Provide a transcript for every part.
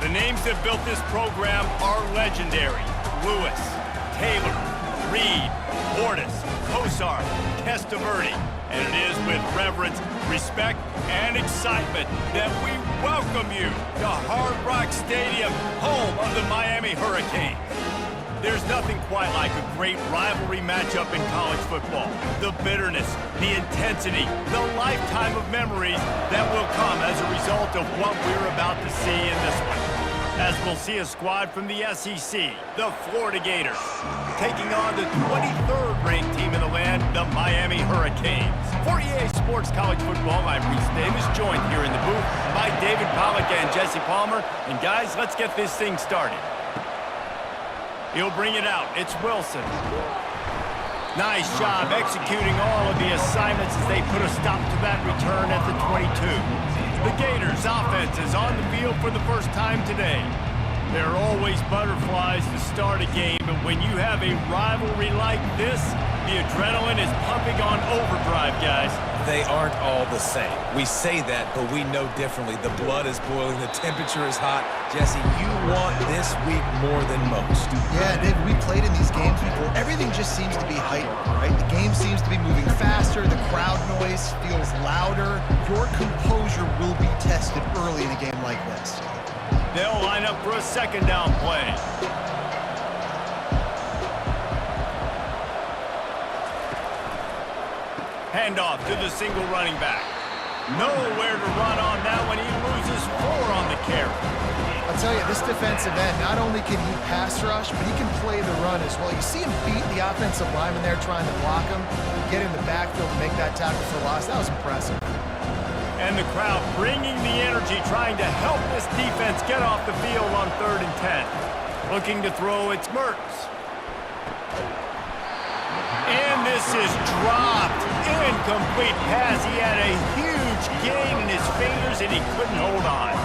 The names that built this program are legendary. Lewis, Taylor, Reed, Portis, Kosar, Testaverde. And it is with reverence, respect, and excitement that we welcome you to Hard Rock Stadium, home of the Miami Hurricanes. There's nothing quite like a great rivalry matchup in college football. The bitterness, the intensity, the lifetime of memories that will come as a result of what we're about to see in this one. As we'll see a squad from the SEC, the Florida Gators, taking on the 23rd ranked team in the land, the Miami Hurricanes. For EA Sports College Football, I'm Reese Davis, joined here in the booth by David Pollack and Jesse Palmer. And guys, let's get this thing started. He'll bring it out. It's Wilson. Nice job executing all of the assignments as they put a stop to that return at the 22. The Gators' offense is on the field for the first time today. There are always butterflies to start a game, but when you have a rivalry like this, the adrenaline is pumping on overdrive, guys. They aren't all the same. We say that, but we know differently. The blood is boiling, the temperature is hot. Jesse, you want this week more than most. Yeah, Dave, we played in these games before. Everything just seems to be heightened, right? The game seems to be moving faster. The crowd noise feels louder. Your composure will be tested early in a game like this. They'll line up for a second down play. Handoff to the single running back. Nowhere to run on that one. He loses 4 on the carry. I'll tell you, this defensive end, not only can he pass rush, but he can play the run as well. You see him beat the offensive lineman there trying to block him, get in the backfield to make that tackle for loss. That was impressive. And the crowd bringing the energy, trying to help this defense get off the field on 3rd and 10. Looking to throw, it's Mertz. And this is dropped. Incomplete pass. He had a huge gain in his fingers, and he couldn't hold on.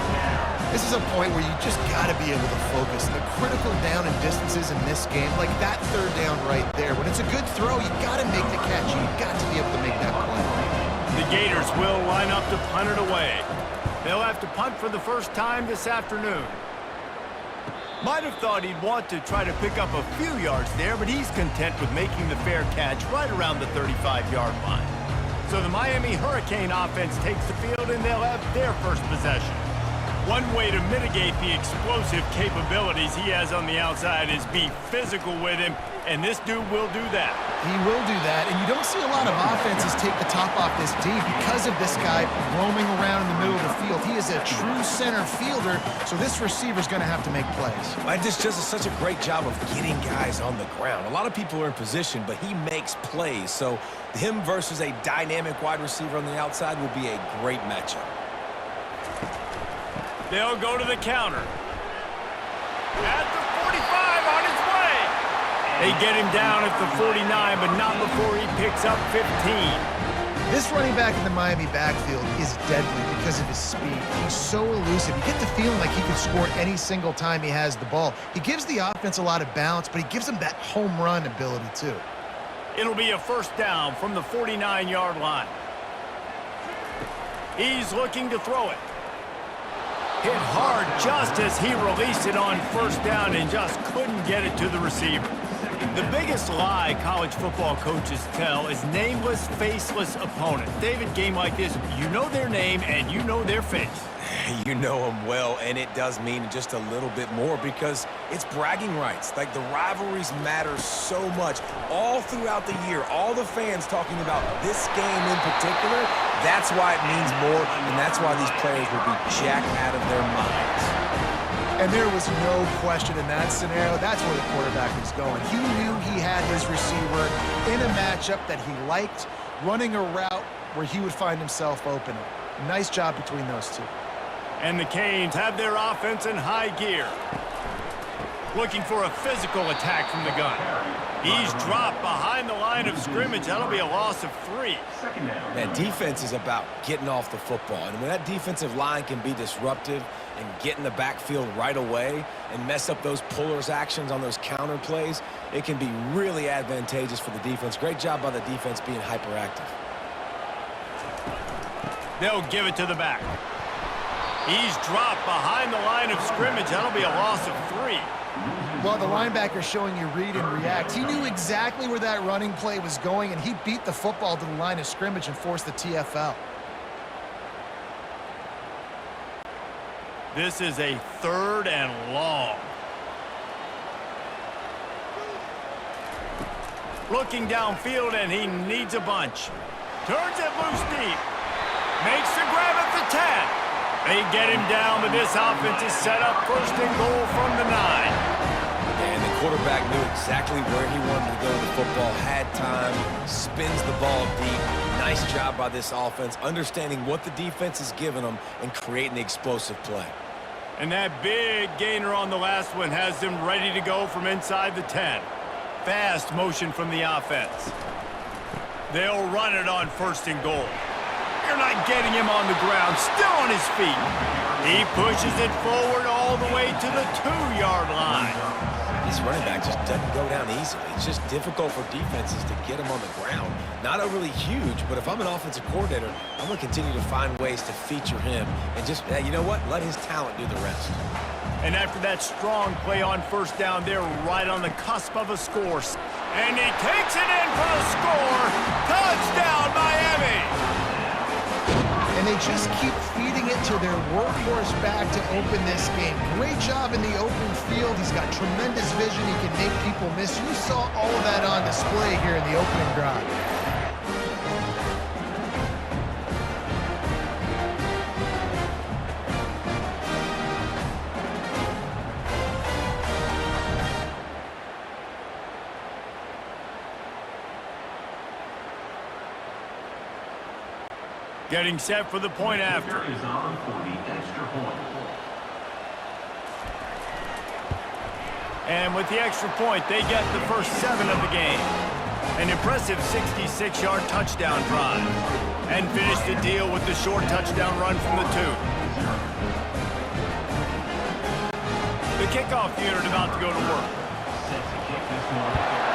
This is a point where you just got to be able to focus. The critical down and distances in this game, like that 3rd down right there. When it's a good throw, you got to make the catch. You got to be able to make that play. The Gators will line up to punt it away. They'll have to punt for the first time this afternoon. Might have thought he'd want to try to pick up a few yards there, but he's content with making the fair catch right around the 35-yard line. So the Miami Hurricane offense takes the field, and they'll have their first possession. One way to mitigate the explosive capabilities he has on the outside is be physical with him, and this dude will do that. He will do that, and you don't see a lot of offenses take the top off this D because of this guy roaming around in the middle of the field. He is a true center fielder, so this receiver's going to have to make plays. This just is such a great job of getting guys on the ground. A lot of people are in position, but he makes plays, so him versus a dynamic wide receiver on the outside will be a great matchup. They'll go to the counter. At the 45 on his way. They get him down at the 49, but not before he picks up 15. This running back in the Miami backfield is deadly because of his speed. He's so elusive. You get the feeling like he could score any single time he has the ball. He gives the offense a lot of balance, but he gives them that home run ability too. It'll be a first down from the 49-yard line. He's looking to throw it. Hit hard just as he released it on first down and just couldn't get it to the receiver. The biggest lie college football coaches tell is nameless, faceless opponent. David, game like this, you know their name and you know their face. You know them well, and it does mean just a little bit more because it's bragging rights. Like, the rivalries matter so much all throughout the year. All the fans talking about this game in particular, that's why it means more, and that's why these players will be jacked out of their minds. And there was no question in that scenario. That's where the quarterback was going. He knew he had his receiver in a matchup that he liked, running a route where he would find himself open. Nice job between those two. And the Canes have their offense in high gear. Looking for a physical attack from the gun. He's dropped behind the line of scrimmage. That'll be a loss of 3. That defense is about getting off the football. And when that defensive line can be disruptive and get in the backfield right away and mess up those pullers actions on those counter plays, it can be really advantageous for the defense. Great job by the defense being hyperactive. They'll give it to the back. He's dropped behind the line of scrimmage. That'll be a loss of 3. Well, the linebacker's showing you read and react. He knew exactly where that running play was going, and he beat the football to the line of scrimmage and forced the TFL. This is a 3rd and long. Looking downfield, and he needs a bunch. Turns it loose deep. Makes the grab at the 10. They get him down, but this offense is set up 1st and goal from the 9. And the quarterback knew exactly where he wanted to go with the football, had time, spins the ball deep. Nice job by this offense, understanding what the defense is giving them and creating the explosive play. And that big gainer on the last one has them ready to go from inside the 10. Fast motion from the offense. They'll run it on 1st and goal. You're not getting him on the ground, still on his feet. He pushes it forward all the way to the 2-yard line. This running back just doesn't go down easily. It's just difficult for defenses to get him on the ground. Not overly huge, but if I'm an offensive coordinator, I'm going to continue to find ways to feature him and just, you know what, let his talent do the rest. And after that strong play on 1st down, they're right on the cusp of a score. And he takes it in for the score. Touchdown, Miami! And they just keep feeding it to their workhorse back to open this game. Great job in the open field. He's got tremendous vision. He can make people miss. You saw all of that on display here in the opening drive. Getting set for the point after. Is on for the extra point. And with the extra point, they get the first 7 of the game. An impressive 66-yard touchdown drive. And finish the deal with the short touchdown run from the 2. The kickoff unit about to go to work. Set to kick this one.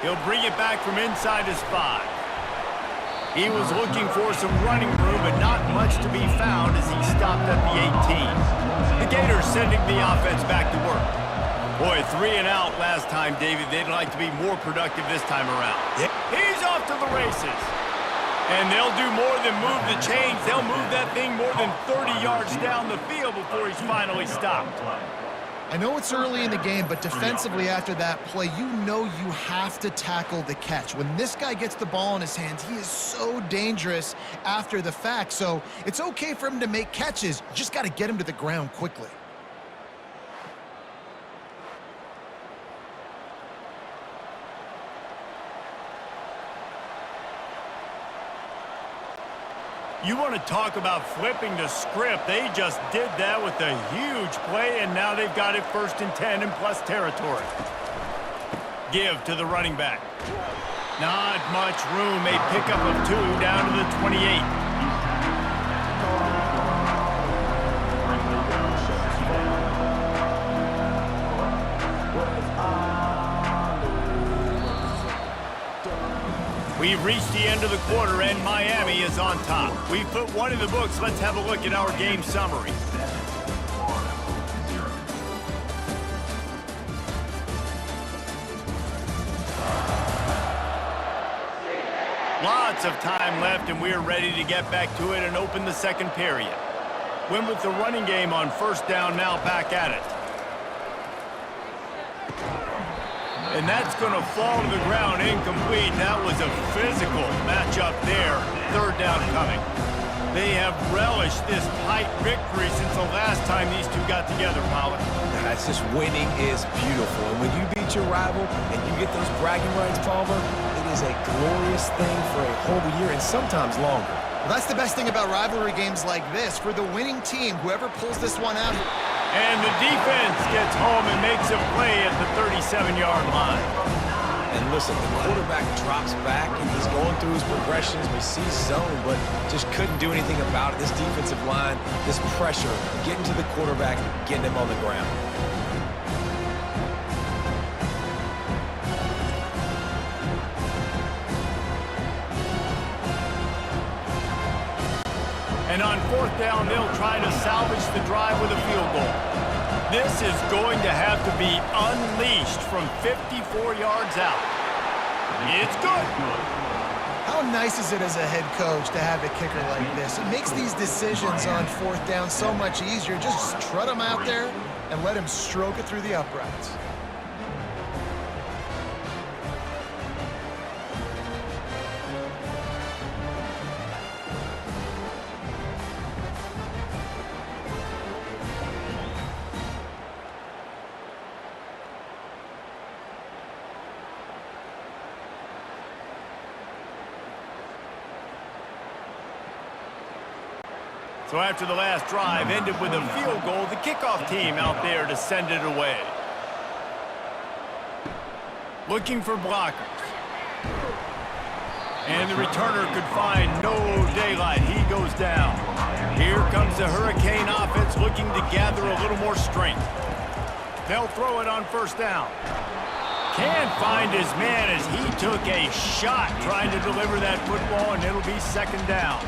He'll bring it back from inside his 5. He was looking for some running room, but not much to be found as he stopped at the 18. The Gators sending the offense back to work. Boy, 3 and out last time, David. They'd like to be more productive this time around. Yep. He's off to the races. And they'll do more than move the chains. They'll move that thing more than 30 yards down the field before he's finally stopped. I know it's early in the game, but defensively after that play, you know you have to tackle the catch. When this guy gets the ball in his hands, he is so dangerous after the fact. So it's okay for him to make catches. You just got to get him to the ground quickly. You want to talk about flipping the script. They just did that with a huge play, and now they've got it 1st and 10 in plus territory. Give to the running back. Not much room. A pickup of 2 down to the 28. We've reached the end of the quarter, and Miami is on top. We've put one in the books. Let's have a look at our game summary. Lots of time left, and we're ready to get back to it and open the 2nd period. Win with the running game on 1st down, now back at it. And that's going to fall to the ground incomplete. That was a physical matchup there. 3rd down coming. They have relished this tight victory since the last time these two got together, Pollard. That's just winning is beautiful. And when you beat your rival and you get those bragging rights, Palmer, it is a glorious thing for a whole year and sometimes longer. Well, that's the best thing about rivalry games like this. For the winning team, whoever pulls this one out. And the defense gets home and makes a play at the 37-yard line. And listen, the quarterback drops back and he's going through his progressions. We see zone, but just couldn't do anything about it. This defensive line, this pressure, getting to the quarterback, getting him on the ground. And on fourth down, they'll try to salvage the drive with a field goal. This is going to have to be unleashed from 54 yards out. It's good. How nice is it as a head coach to have a kicker like this? It makes these decisions on fourth down so much easier. Just trot him out there and let him stroke it through the uprights. So after the last drive ended with a field goal, the kickoff team out there to send it away. Looking for blockers. And the returner could find no daylight. He goes down. Here comes the Hurricane offense looking to gather a little more strength. They'll throw it on first down. Can't find his man as he took a shot trying to deliver that football, and it'll be second down.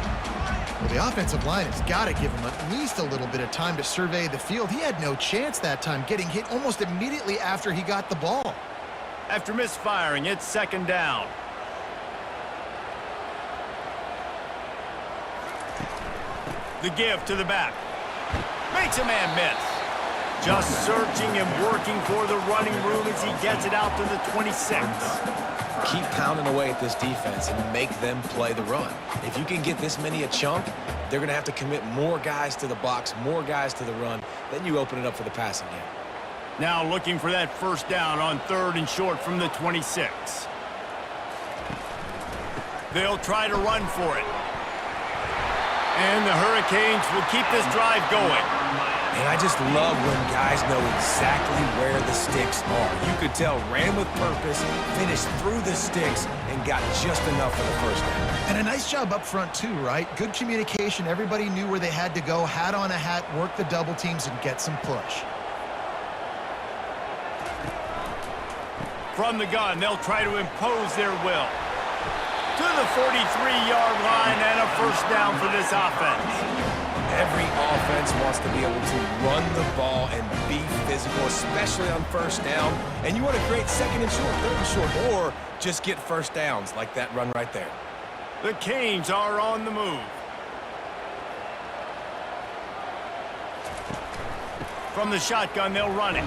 Well, the offensive line has got to give him at least a little bit of time to survey the field. He had no chance that time, getting hit almost immediately after he got the ball. After misfiring, it's second down. The give to the back. Makes a man miss. Just searching and working for the running room as he gets it out to the 26. Keep pounding away at this defense and make them play the run. If you can get this many a chunk, they're going to have to commit more guys to the box, more guys to the run. Then you open it up for the passing game. Now looking for that first down on third and short from the 26. They'll try to run for it. And the Hurricanes will keep this drive going. And I just love when guys know exactly where the sticks are. You could tell ran with purpose, finished through the sticks, and got just enough for the first down. And a nice job up front too, right? Good communication. Everybody knew where they had to go, hat on a hat, work the double teams, and get some push. From the gun, they'll try to impose their will. To the 43-yard line and a first down for this offense. Every offense wants to be able to run the ball and be physical, especially on first down. And you want to create second and short, third and short, or just get first downs like that run right there. The Canes are on the move. From the shotgun, they'll run it.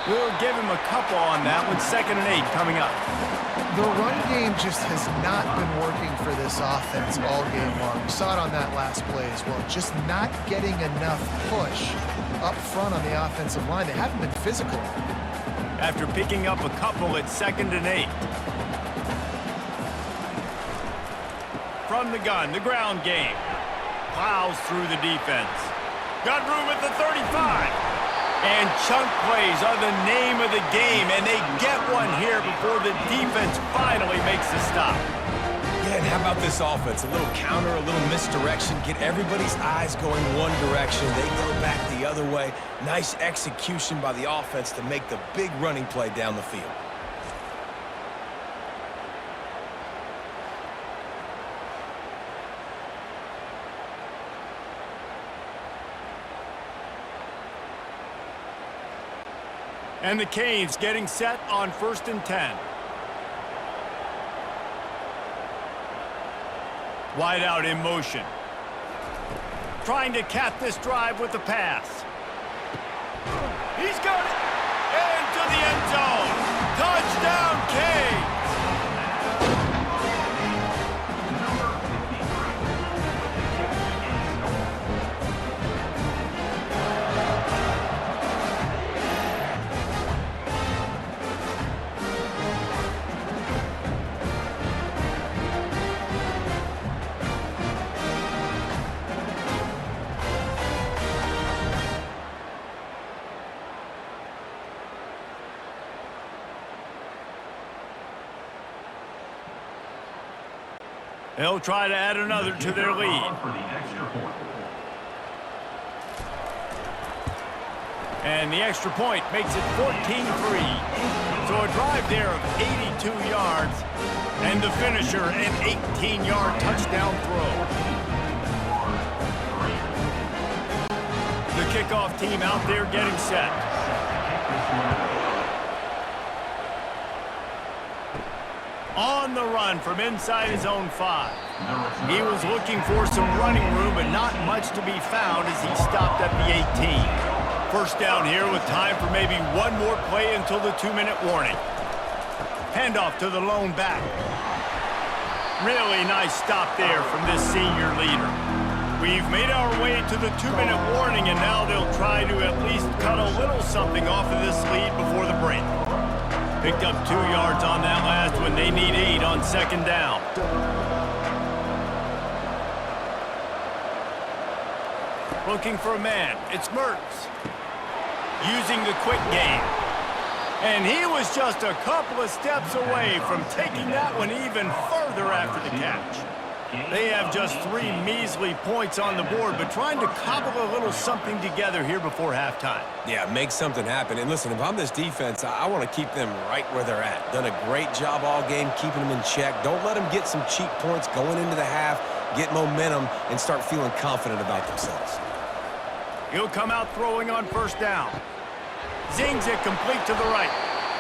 We'll give him a couple on that one. 2nd and 8 coming up. The run game just has not been working for this offense all game long. We saw it on that last play as well. Just not getting enough push up front on the offensive line. They haven't been physical. After picking up a couple at 2nd and 8. From the gun, the ground game. Plows through the defense. Got room at the 35. And chunk plays are the name of the game, and they get one here before the defense finally makes the stop. Yeah, and how about this offense? A little counter, a little misdirection, get everybody's eyes going one direction. They go back the other way. Nice execution by the offense to make the big running play down the field. And the Canes getting set on 1st and 10. Wide out in motion. Trying to cap this drive with the pass. He's got it. Into the end zone. Touchdown, Canes. They'll try to add another to their lead. And the extra point makes it 14-3. So a drive there of 82 yards. And the finisher, an 18-yard touchdown throw. kickoff team out there getting set. On the run from inside his own 5. He was looking for some running room, but not much to be found as he stopped at the 18. First down here with time for maybe one more play until the 2-minute warning. Handoff to the lone back. Really nice stop there from this senior leader. We've made our way to the 2-minute warning, and now they'll try to at least cut a little something off of this lead before the break. Picked up 2 yards on that last one. They need 8 on second down. Looking for a man. It's Mertz. Using the quick game. And he was just a couple of steps away from taking that one even further after the catch. They have just 3 measly points on the board, but trying to cobble a little something together here before halftime. Yeah, make something happen. And listen, if I'm this defense, I want to keep them right where they're at. Done a great job all game keeping them in check. Don't let them get some cheap points going into the half, get momentum, and start feeling confident about themselves. He'll come out throwing on first down. Zings it complete to the right.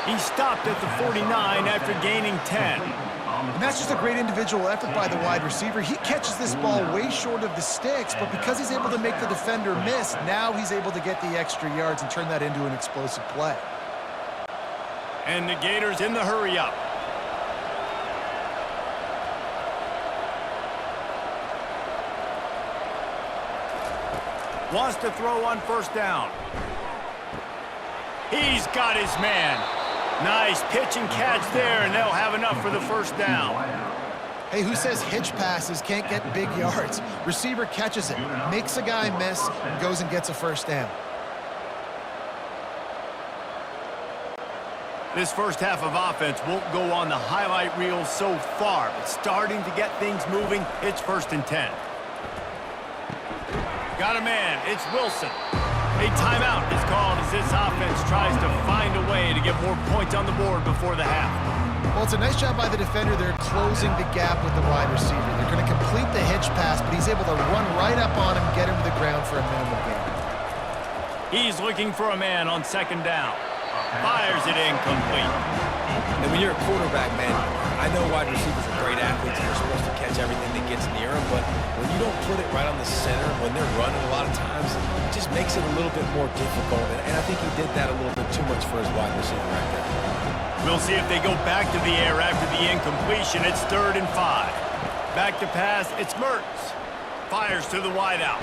He stopped at the 49 after gaining 10. And that's just a great individual effort by the wide receiver. He catches this ball way short of the sticks, but because he's able to make the defender miss, now he's able to get the extra yards and turn that into an explosive play. And the Gators in the hurry-up. Wants to throw on first down. He's got his man. Nice pitch and catch there, and they'll have enough for the first down. Hey, who says hitch passes can't get big yards? Receiver catches it, makes a guy miss, and goes and gets a first down. This first half of offense won't go on the highlight reel so far, but starting to get things moving. It's 1st and 10. Got a man. It's Wilson. A timeout is called as this offense tries to find a way to get more points on the board before the half. Well, it's a nice job by the defender. They're closing the gap with the wide receiver. They're going to complete the hitch pass, but he's able to run right up on him, get him to the ground for a minimum gain. He's looking for a man on second down. Fires it incomplete. And when you're a quarterback, man, I know wide receivers are great athletes and they're supposed to catch everything that gets near them, but when you don't put it right on the center, when they're running a lot of times, it just makes it a little bit more difficult. And I think he did that a little bit too much for his wide receiver right there. We'll see if they go back to the air after the incompletion. It's 3rd and 5. Back to pass. It's Mertz. Fires to the wideout.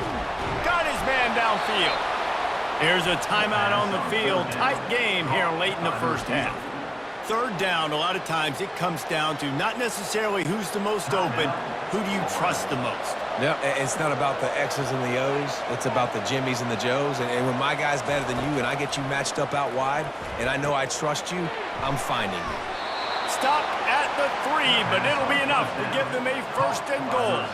Got his man downfield. There's a timeout on the field. Tight game here late in the first half. 3rd down, a lot of times it comes down to not necessarily who's the most open, who do you trust the most? Yeah, it's not about the X's and the O's. It's about the Jimmies and the Joes. And when my guy's better than you and I get you matched up out wide and I know I trust you, I'm finding you. Stop at the 3, but it'll be enough to give them a 1st and goal.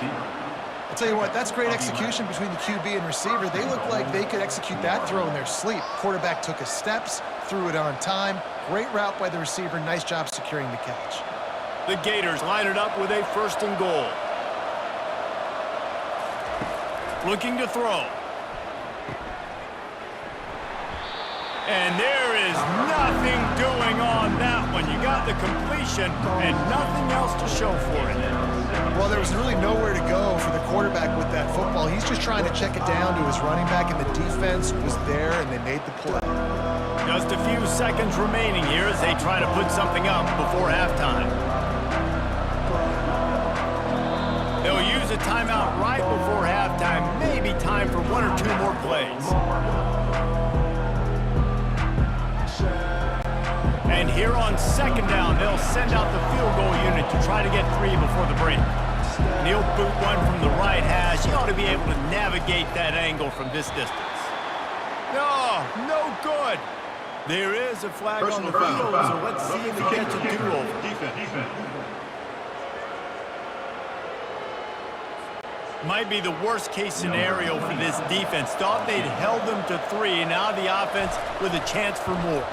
I'll tell you what, that's great execution between the QB and receiver. They look like they could execute that throw in their sleep. Quarterback took his steps, threw it on time. Great route by the receiver. Nice job securing the catch. The Gators line it up with a 1st and goal. Looking to throw. And there is nothing doing on that one. You got the completion and nothing else to show for it. Well, there was really nowhere to go for the quarterback with that football. He's just trying to check it down to his running back, and the defense was there, and they made the play. Just a few seconds remaining here as they try to put something up before halftime. They'll use a timeout right before halftime. Maybe time for 1 or 2 more plays. And here on second down, they'll send out the field goal unit to try to get 3 before the break. And he'll boot one from the right hash. He ought to be able to navigate that angle from this distance. No good. There is a flag on the field, so let's see if he gets a do-over. Might be the worst-case scenario for this defense. Thought they'd held them to 3. Now the offense with a chance for more.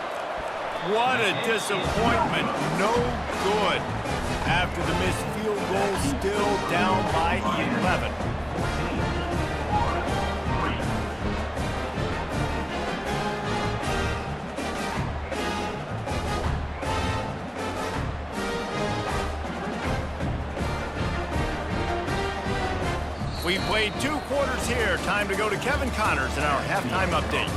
What a disappointment. No good. After the missed field goal, still down by 11. We've played 2 quarters here. Time to go to Kevin Connors in our halftime update.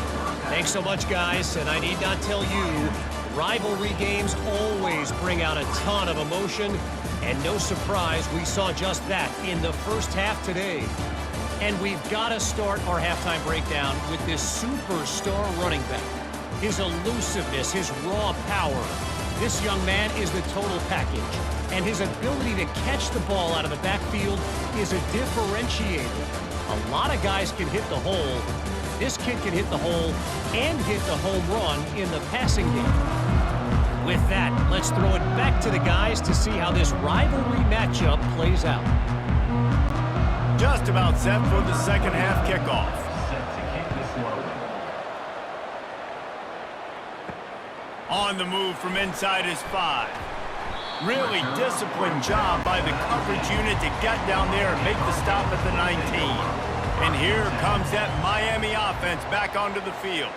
Thanks so much, guys, and I need not tell you, rivalry games always bring out a ton of emotion, and no surprise, we saw just that in the first half today. And we've got to start our halftime breakdown with this superstar running back. His elusiveness, his raw power. This young man is the total package, and his ability to catch the ball out of the backfield is a differentiator. A lot of guys can hit the hole. This kid can hit the hole and hit the home run in the passing game. With that, let's throw it back to the guys to see how this rivalry matchup plays out. Just about set for the second half kickoff. Set to kick this one. On the move from inside his 5. Really disciplined job by the coverage unit to get down there and make the stop at the 19. And here comes that Miami offense back onto the field.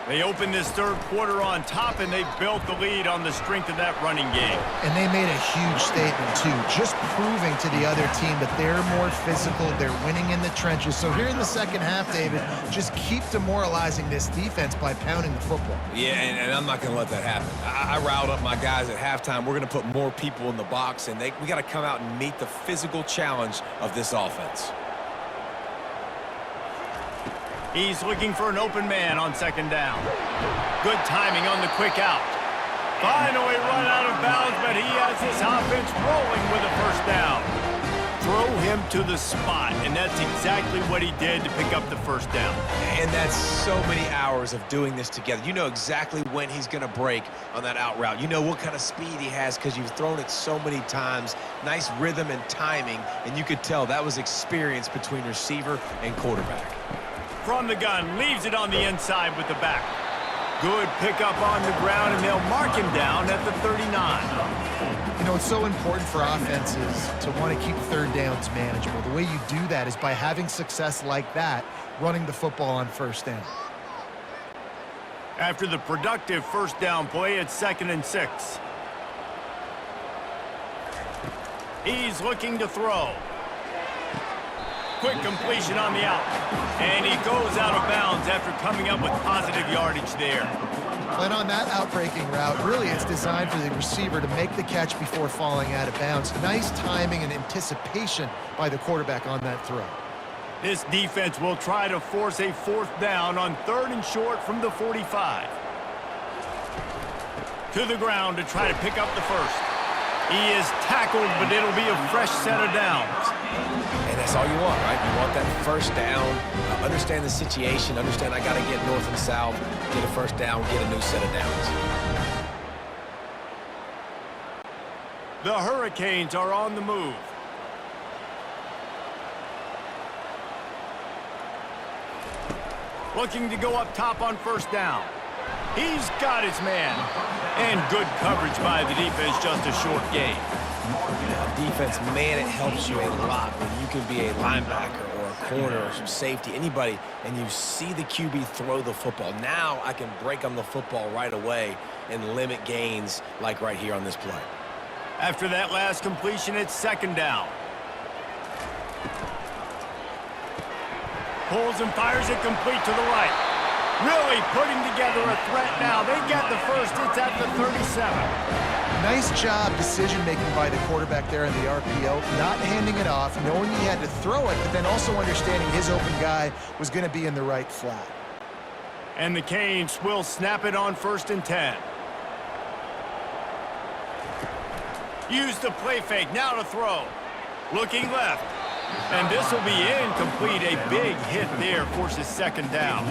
They opened this third quarter on top, and they built the lead on the strength of that running game. And they made a huge statement, too, just proving to the other team that they're more physical, they're winning in the trenches. So here in the second half, David, just keep demoralizing this defense by pounding the football. Yeah, and I'm not going to let that happen. I riled up my guys at halftime. We're going to put more people in the box, and we got to come out and meet the physical challenge of this offense. He's looking for an open man on second down. Good timing on the quick out. Finally run out of bounds, but he has his offense rolling with a first down. Throw him to the spot, and that's exactly what he did to pick up the first down. And that's so many hours of doing this together. You know exactly when he's going to break on that out route. You know what kind of speed he has because you've thrown it so many times. Nice rhythm and timing, and you could tell that was experience between receiver and quarterback. From the gun, leaves it on the inside with the back. Good pickup on the ground, and they'll mark him down at the 39. You know, it's so important for offenses to want to keep third downs manageable. The way you do that is by having success like that, running the football on first down. After the productive first down play, it's 2nd and 6. He's looking to throw. Quick completion on the out. And he goes out of bounds after coming up with positive yardage there. But on that outbreaking route, really it's designed for the receiver to make the catch before falling out of bounds. Nice timing and anticipation by the quarterback on that throw. This defense will try to force a 4th down on 3rd and short from the 45. To the ground to try to pick up the first. He is tackled, but it'll be a fresh set of downs. And that's all you want, right? You want that first down, understand the situation, understand I got to get north and south, get a first down, get a new set of downs. The Hurricanes are on the move. Looking to go up top on first down. He's got his man. And good coverage by the defense, just a short gain. Defense, man, it helps you a lot when you can be a linebacker or a corner or some safety, anybody, and you see the QB throw the football. Now I can break on the football right away and limit gains like right here on this play. After that last completion, it's 2nd down. Pulls and fires it complete to the right. Really putting together a threat now. They get the first. It's at the 37. Nice job decision-making by the quarterback there in the RPO, not handing it off, knowing he had to throw it, but then also understanding his open guy was going to be in the right flat. And the Canes will snap it on 1st and 10. Use the play fake, now to throw. Looking left. And this will be incomplete. A big hit there, forces 2nd down.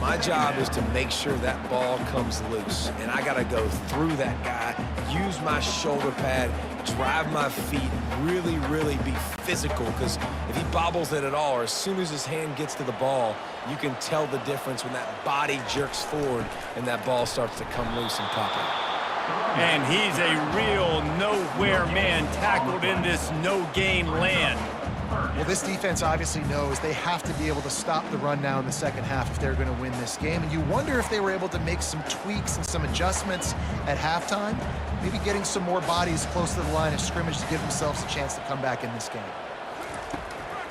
My job is to make sure that ball comes loose, and I got to go through that guy, use my shoulder pad, drive my feet, really be physical, because if he bobbles it at all, or as soon as his hand gets to the ball, you can tell the difference when that body jerks forward and that ball starts to come loose and pop out. And he's a real nowhere man tackled in this no-gain land. Well, this defense obviously knows they have to be able to stop the run now in the second half if they're going to win this game. And you wonder if they were able to make some tweaks and some adjustments at halftime, maybe getting some more bodies close to the line of scrimmage to give themselves a chance to come back in this game.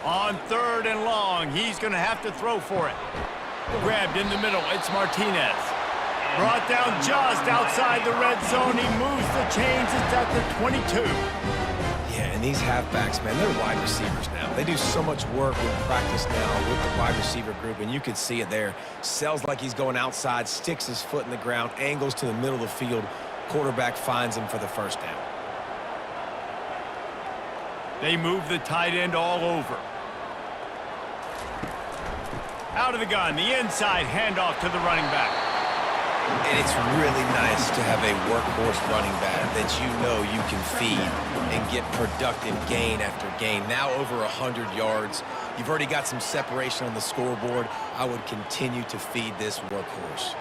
On 3rd and long, he's going to have to throw for it. Grabbed in the middle, it's Martinez. Brought down just outside the red zone. He moves the chains. It's at the 22. Yeah, and these halfbacks, man, they're wide receivers now. They do so much work in practice now with the wide receiver group, and you can see it there. Sells like he's going outside, sticks his foot in the ground, angles to the middle of the field. Quarterback finds him for the first down. They move the tight end all over. Out of the gun, the inside handoff to the running back. And it's really nice to have a workhorse running back that you know you can feed and get productive gain after gain. Now over 100 yards. You've already got some separation on the scoreboard. I would continue to feed this workhorse.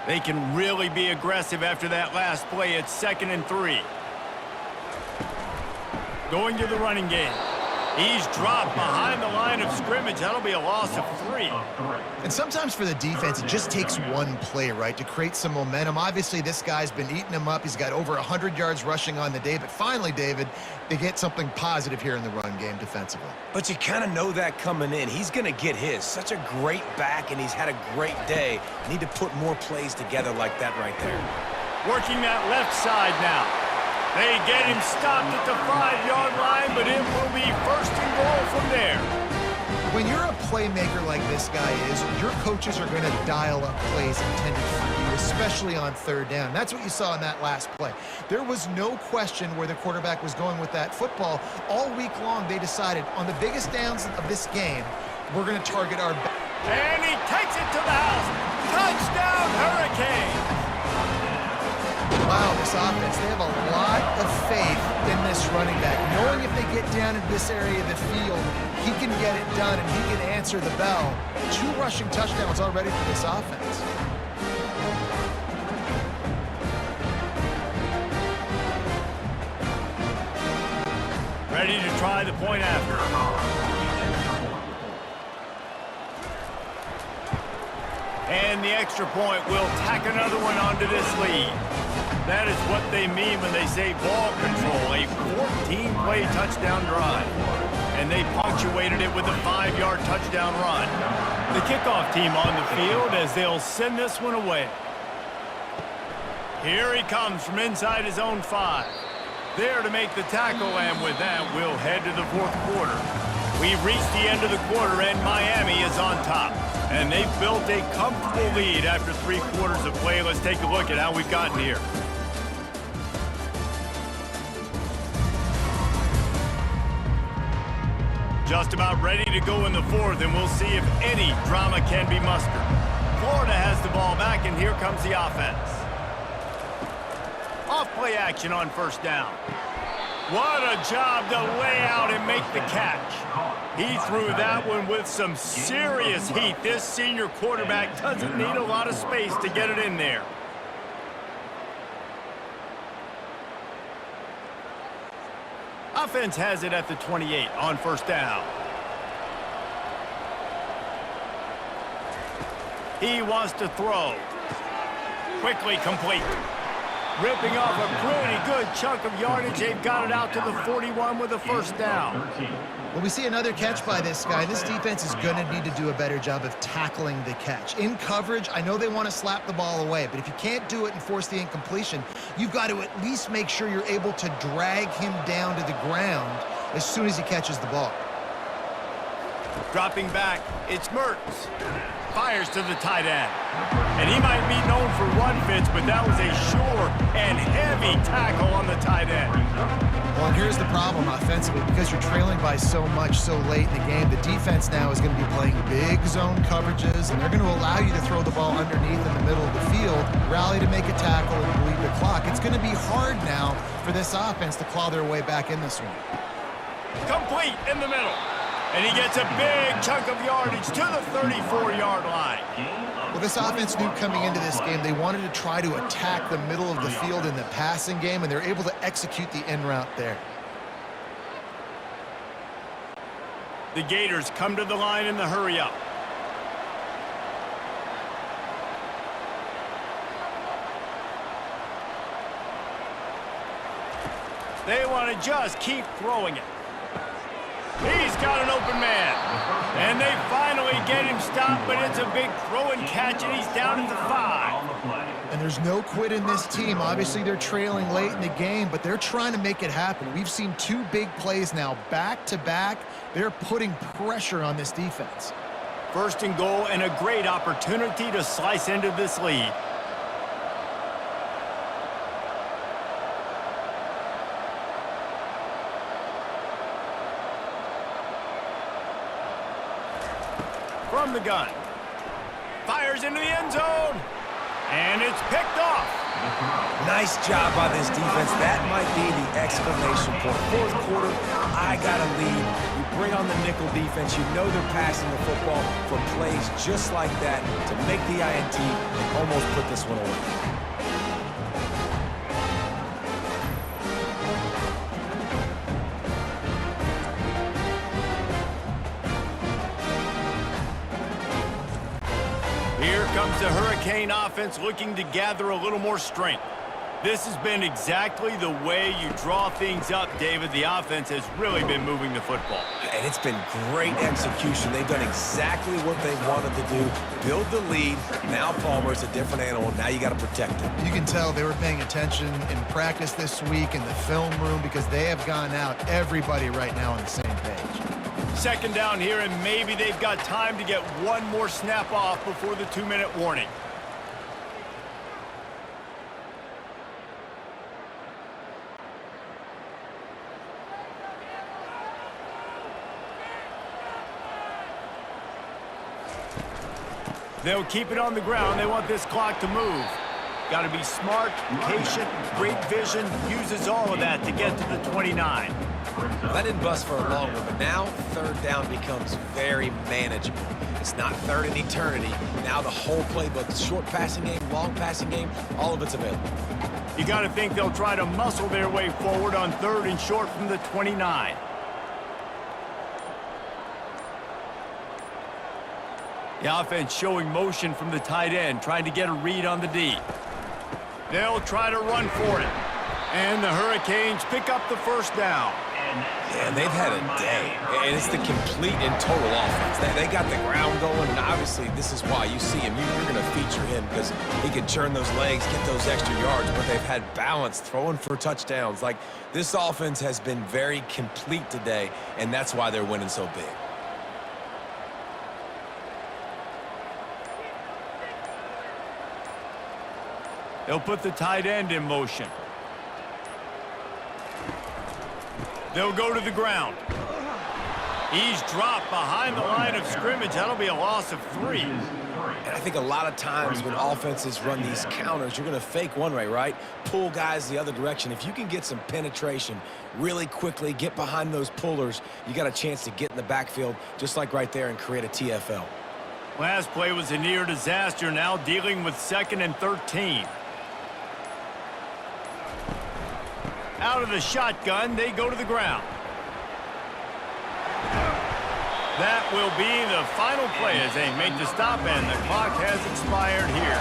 They can really be aggressive after that last play. It's 2nd and 3. Going to the running game. He's dropped behind the line of scrimmage. That'll be a loss of 3. And sometimes for the defense, it just takes one play, right, to create some momentum. Obviously, this guy's been eating him up. He's got over 100 yards rushing on the day. But finally, David, they get something positive here in the run game defensively. But you kind of know that coming in. He's going to get his. Such a great back, and he's had a great day. Need to put more plays together like that right there. Working that left side now. They get him stopped at the 5-yard line, but it will be 1st and goal from there. When you're a playmaker like this guy is, your coaches are going to dial up plays intended for you, especially on 3rd down. That's what you saw in that last play. There was no question where the quarterback was going with that football. All week long, they decided on the biggest downs of this game, we're going to target our... And he takes it to the house. Touchdown, Hurricanes. Wow, this offense, they have a lot of faith in this running back. Knowing if they get down into this area of the field, he can get it done and he can answer the bell. 2 rushing touchdowns already for this offense. Ready to try the point after. And the extra point will tack another one onto this lead. That is what they mean when they say ball control, a 14-play touchdown drive. And they punctuated it with a 5-yard touchdown run. The kickoff team on the field as they'll send this one away. Here he comes from inside his own 5. There to make the tackle, and with that, we'll head to the 4th quarter. We've reached the end of the quarter, and Miami is on top. And they've built a comfortable lead after 3 quarters of play. Let's take a look at how we've gotten here. Just about ready to go in the 4th, and we'll see if any drama can be mustered. Florida has the ball back, and here comes the offense. Off-play action on 1st down. What a job to lay out and make the catch. He threw that one with some serious heat. This senior quarterback doesn't need a lot of space to get it in there. Offense has it at the 28 on 1st down. He wants to throw. Quickly complete. Ripping off a pretty good chunk of yardage. They've got it out to the 41 with a 1st down. Well, we see another catch by this guy. This defense is going to need to do a better job of tackling the catch. In coverage, I know they want to slap the ball away, but if you can't do it and force the incompletion, you've got to at least make sure you're able to drag him down to the ground as soon as he catches the ball. Dropping back, it's Mertz. Fires to the tight end. And he might be known for run fits, but that was a sure and heavy tackle on the tight end. Well, and here's the problem offensively. Because you're trailing by so much so late in the game, the defense now is going to be playing big zone coverages, and they're going to allow you to throw the ball underneath in the middle of the field, rally to make a tackle, and bleed the clock. It's going to be hard now for this offense to claw their way back in this one. Complete in the middle. And he gets a big chunk of yardage to the 34-yard line. Well, this offense knew coming into this game they wanted to try to attack the middle of the field in the passing game, and they're able to execute the in route there. The Gators come to the line in the hurry-up. They want to just keep throwing it. He's got an open open man. And they finally get him stopped, but it's a big throw and catch, and he's down at the 5. And there's no quit in this team. Obviously, they're trailing late in the game, but they're trying to make it happen. We've seen 2 big plays now, back-to-back. They're putting pressure on this defense. First and goal, and a great opportunity to slice into this lead. From the gun. Fires into the end zone. And it's picked off. Nice job by this defense. That might be the exclamation point. Fourth quarter, I got a lead. You bring on the nickel defense. You know they're passing the football for plays just like that to make the INT and almost put this one away. Here comes the Hurricane offense looking to gather a little more strength. This has been exactly the way you draw things up, David. The offense has really been moving the football. And it's been great execution. They've done exactly what they wanted to do. Build the lead. Now Palmer's a different animal. Now you got to protect him. You can tell they were paying attention in practice this week in the film room because they have gone out, everybody right now on the same page. Second down here, and maybe they've got time to get one more snap off before the 2-minute warning. They'll keep it on the ground. They want this clock to move. Got to be smart, patient, great vision, uses all of that to get to the 29. Well, that didn't bust for a long one, but now third down becomes very manageable. It's not third in eternity. Now the whole playbook, short passing game, long passing game, all of it's available. You got to think they'll try to muscle their way forward on 3rd and short from the 29. The offense showing motion from the tight end, trying to get a read on the D. They'll try to run for it. And the Hurricanes pick up the first down. And they've had a day, and it's the complete and total offense. They got the ground going, and obviously this is why you see him. You're going to feature him because he can churn those legs, get those extra yards, but they've had balance, throwing for touchdowns. Like, this offense has been very complete today, and that's why they're winning so big. They'll put the tight end in motion. They'll go to the ground. He's dropped behind the line of scrimmage. That'll be a loss of 3. And I think a lot of times when offenses run these counters, you're going to fake one way, right? Pull guys the other direction. If you can get some penetration really quickly, get behind those pullers, you got a chance to get in the backfield, just like right there, and create a TFL. Last play was a near disaster, now dealing with 2nd and 13. Out of the shotgun, they go to the ground. That will be the final play as they make the stop, and the clock has expired here.